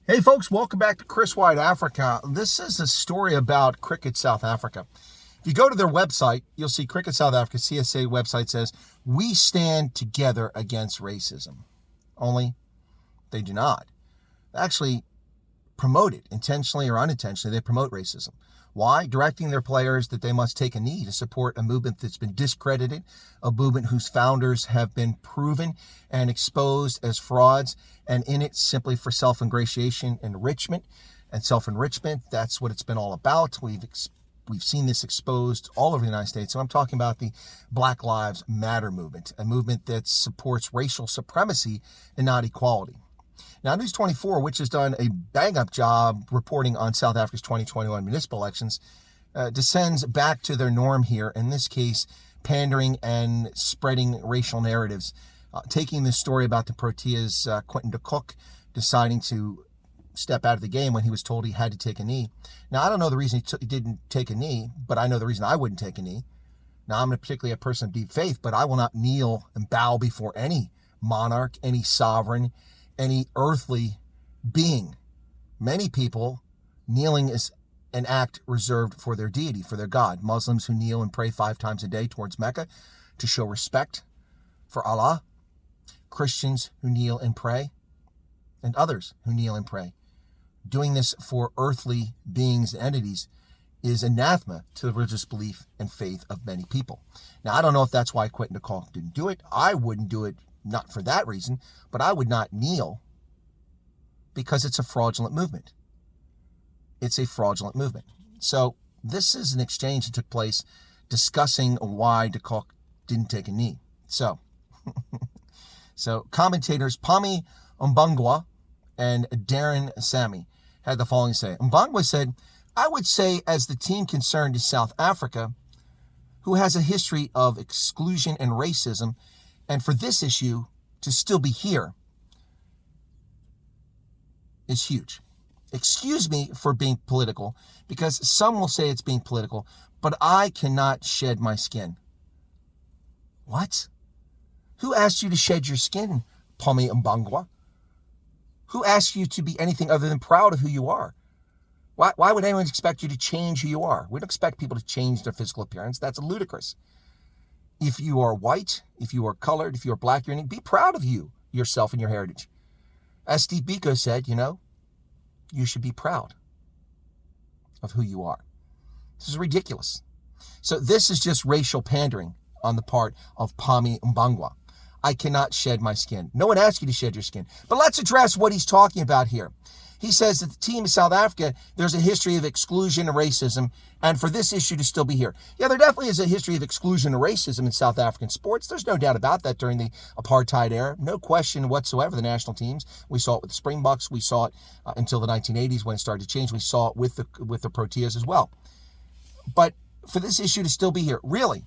Hey folks, welcome back to Chris White Africa. This is a story about Cricket South Africa. If you go to their website, you'll see Cricket South Africa, CSA website says, "We stand together against racism." Only they do not. They actually promote it, intentionally or unintentionally, they promote racism. Why? Directing their players that they must take a knee to support a movement that's been discredited, a movement whose founders have been proven and exposed as frauds, and in it simply for self-ingratiation, enrichment, and self-enrichment. That's what it's been all about. We've seen this exposed all over the United States. So I'm talking about the Black Lives Matter movement, a movement that supports racial supremacy and not equality. Now, News 24, which has done a bang-up job reporting on South Africa's 2021 municipal elections, descends back to their norm here, in this case, pandering and spreading racial narratives, taking this story about the Proteas, Quinton to Kock, deciding to step out of the game when he was told he had to take a knee. Now, I don't know the reason he didn't take a knee, but I know the reason I wouldn't take a knee. Now, I'm particularly a person of deep faith, but I will not kneel and bow before any monarch, any sovereign, any earthly being. Many people, kneeling is an act reserved for their deity, for their God. Muslims who kneel and pray 5 times a day towards Mecca to show respect for Allah. Christians who kneel and pray, and others who kneel and pray. Doing this for earthly beings and entities is anathema to the religious belief and faith of many people. Now, I don't know if that's why Quinton de Kock didn't do it. I wouldn't do it, not for that reason, but I would not kneel because it's a fraudulent movement. It's a fraudulent movement. So this is an exchange that took place discussing why de Kock didn't take a knee. So commentators Pami Mbangwa and Darren Sammy had the following to say. Mbangwa said, "I would say as the team concerned is South Africa, who has a history of exclusion and racism, and for this issue to still be here is huge." Excuse me for being political, because some will say it's being political, but I cannot shed my skin. What? Who asked you to shed your skin, Pami Mbangwa? Who asked you to be anything other than proud of who you are? Why would anyone expect you to change who you are? We don't expect people to change their physical appearance. That's ludicrous. If you are white, if you are colored, if you are black, you're be proud of you, yourself, and your heritage. As Steve Biko said, you should be proud of who you are. This is ridiculous. So this is just racial pandering on the part of Pami Mbangwa. I cannot shed my skin. No one asked you to shed your skin. But let's address what he's talking about here. He says that the team of South Africa, there's a history of exclusion and racism, and for this issue to still be here. Yeah, there definitely is a history of exclusion and racism in South African sports. There's no doubt about that during the apartheid era. No question whatsoever. The national teams, we saw it with the Springboks. We saw it until the 1980s when it started to change. We saw it with the Proteas as well. But for this issue to still be here, really?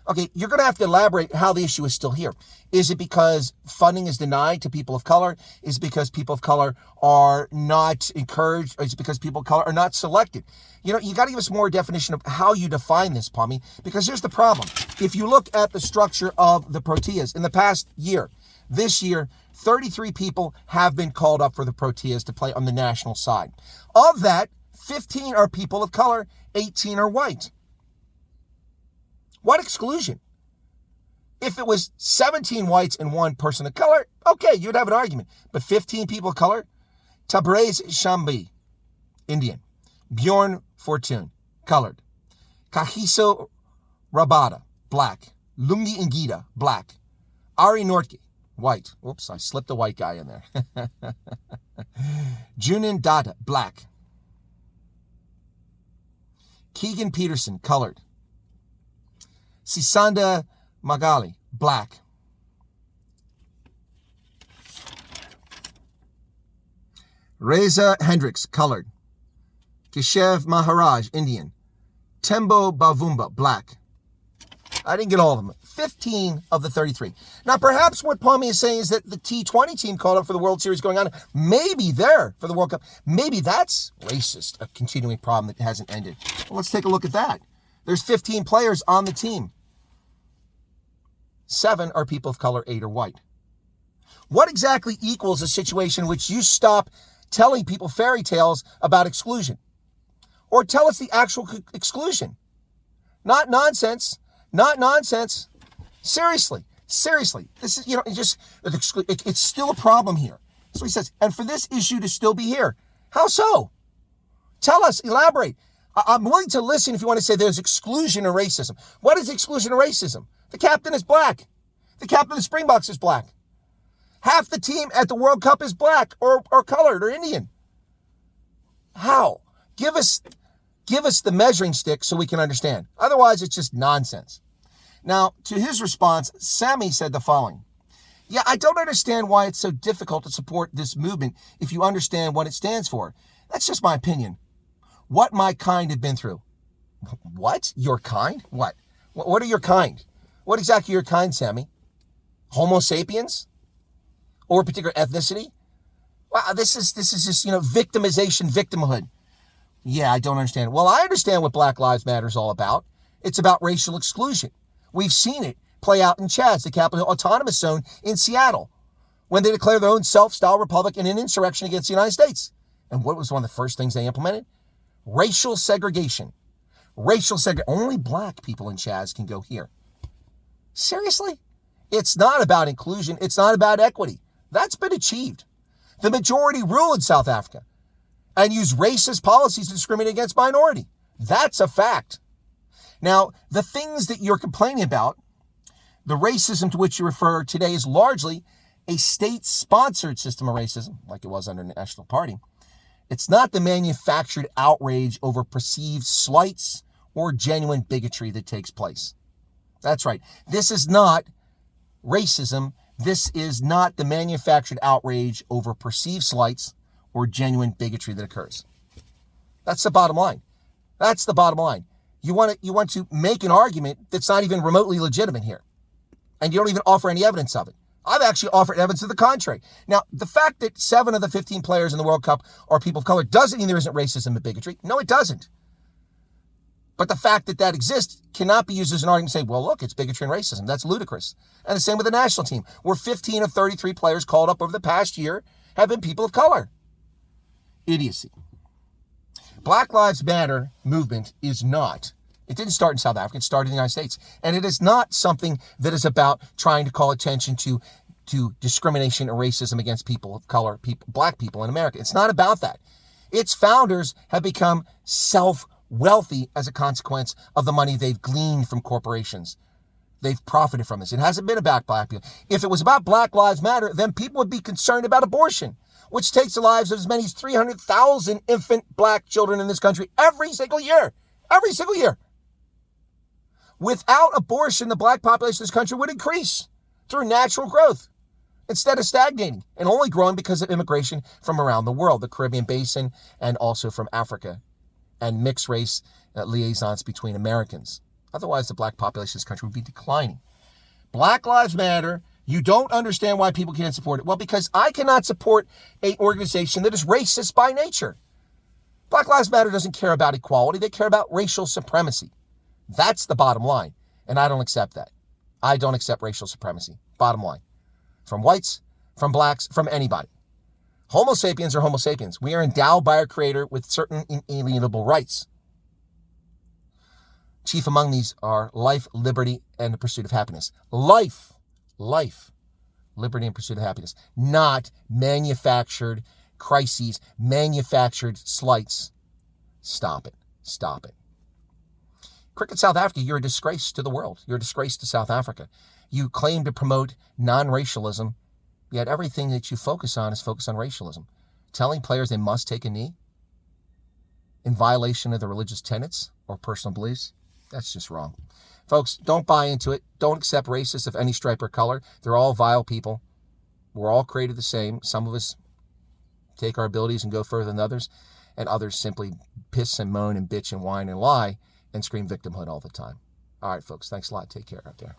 Okay, you're going to have to elaborate how the issue is still here. Is it because funding is denied to people of color? Is it because people of color are not encouraged? Or is it because people of color are not selected? You got to give us more definition of how you define this, Pami, because here's the problem. If you look at the structure of the Proteas in the past year, this year, 33 people have been called up for the Proteas to play on the national side. Of that, 15 are people of color, 18 are white. What exclusion? If it was 17 whites and 1 person of color, okay, you'd have an argument. But 15 people of color? Tabrez Shambi, Indian. Bjorn Fortune, colored. Kahiso Rabada, black. Lungi Ngida, black. Ari Nortke, white. Oops, I slipped a white guy in there. Junin Dada, black. Keegan Peterson, colored. Sisanda Magali, black. Reza Hendricks, colored. Keshev Maharaj, Indian. Tembo Bavumba, black. I didn't get all of them. 15 of the 33. Now, perhaps what Pami is saying is that the T20 team called up for the World Series going on, maybe they're for the World Cup. Maybe that's racist, a continuing problem that hasn't ended. Well, let's take a look at that. There's 15 players on the team. 7 are people of color, 8 are white. What exactly equals a situation in which you stop telling people fairy tales about exclusion. Or tell us the actual exclusion. Not nonsense. Not nonsense. Seriously. This is, it's still a problem here. So he says, and for this issue to still be here. How so? Tell us, elaborate. I'm willing to listen if you want to say there's exclusion or racism. What is exclusion or racism? The captain is black. The captain of the Springboks is black. Half the team at the World Cup is black or colored or Indian. How? Give us the measuring stick so we can understand. Otherwise, it's just nonsense. Now, to his response, Sammy said the following. Yeah, I don't understand why it's so difficult to support this movement if you understand what it stands for. That's just my opinion. What my kind have been through. What? Your kind? What? What are your kind? What exactly are your kind, Sammy? Homo sapiens? Or a particular ethnicity? Wow, this is just, victimization, victimhood. Yeah, I don't understand. Well, I understand what Black Lives Matter is all about. It's about racial exclusion. We've seen it play out in Chad's, the Capital Autonomous Zone in Seattle, when they declared their own self-styled republic in an insurrection against the United States. And what was one of the first things they implemented? Racial segregation. Only black people in Chad's can go here. Seriously? It's not about inclusion. It's not about equity. That's been achieved. The majority rule in South Africa and use racist policies to discriminate against minority. That's a fact. Now, the things that you're complaining about, the racism to which you refer today is largely a state-sponsored system of racism, like it was under the National Party. It's not the manufactured outrage over perceived slights or genuine bigotry that takes place. That's right. This is not racism. This is not the manufactured outrage over perceived slights or genuine bigotry that occurs. That's the bottom line. That's the bottom line. You want to make an argument that's not even remotely legitimate here. And you don't even offer any evidence of it. I've actually offered evidence to the contrary. Now, the fact that 7 of the 15 players in the World Cup are people of color doesn't mean there isn't racism and bigotry. No, it doesn't. But the fact that that exists cannot be used as an argument to say, well, look, it's bigotry and racism. That's ludicrous. And the same with the national team, where 15 of 33 players called up over the past year have been people of color. Idiocy. Black Lives Matter movement is not. It didn't start in South Africa. It started in the United States. And it is not something that is about trying to call attention to discrimination or racism against people of color, black people in America. It's not about that. Its founders have become self-wealthy as a consequence of the money they've gleaned from corporations. They've profited from this. It hasn't been about black people. If it was about Black Lives Matter, then people would be concerned about abortion, which takes the lives of as many as 300,000 infant black children in this country every single year. Every single year. Without abortion, the black population of this country would increase through natural growth instead of stagnating and only growing because of immigration from around the world, the Caribbean basin, and also from Africa, and mixed race liaisons between Americans. Otherwise, the black population of this country would be declining. Black Lives Matter. You don't understand why people can't support it. Well, because I cannot support an organization that is racist by nature. Black Lives Matter doesn't care about equality. They care about racial supremacy. That's the bottom line. And I don't accept that. I don't accept racial supremacy. Bottom line. From whites, from blacks, from anybody. Homo sapiens are Homo sapiens. We are endowed by our Creator with certain inalienable rights. Chief among these are life, liberty, and the pursuit of happiness. Life, liberty, and pursuit of happiness. Not manufactured crises, manufactured slights. Stop it. Cricket South Africa, you're a disgrace to the world. You're a disgrace to South Africa. You claim to promote non-racialism, yet everything that you focus on is focused on racialism. Telling players they must take a knee in violation of their religious tenets or personal beliefs, that's just wrong. Folks, don't buy into it. Don't accept racists of any stripe or color. They're all vile people. We're all created the same. Some of us take our abilities and go further than others, and others simply piss and moan and bitch and whine and lie and scream victimhood all the time. All right, folks, thanks a lot. Take care out there.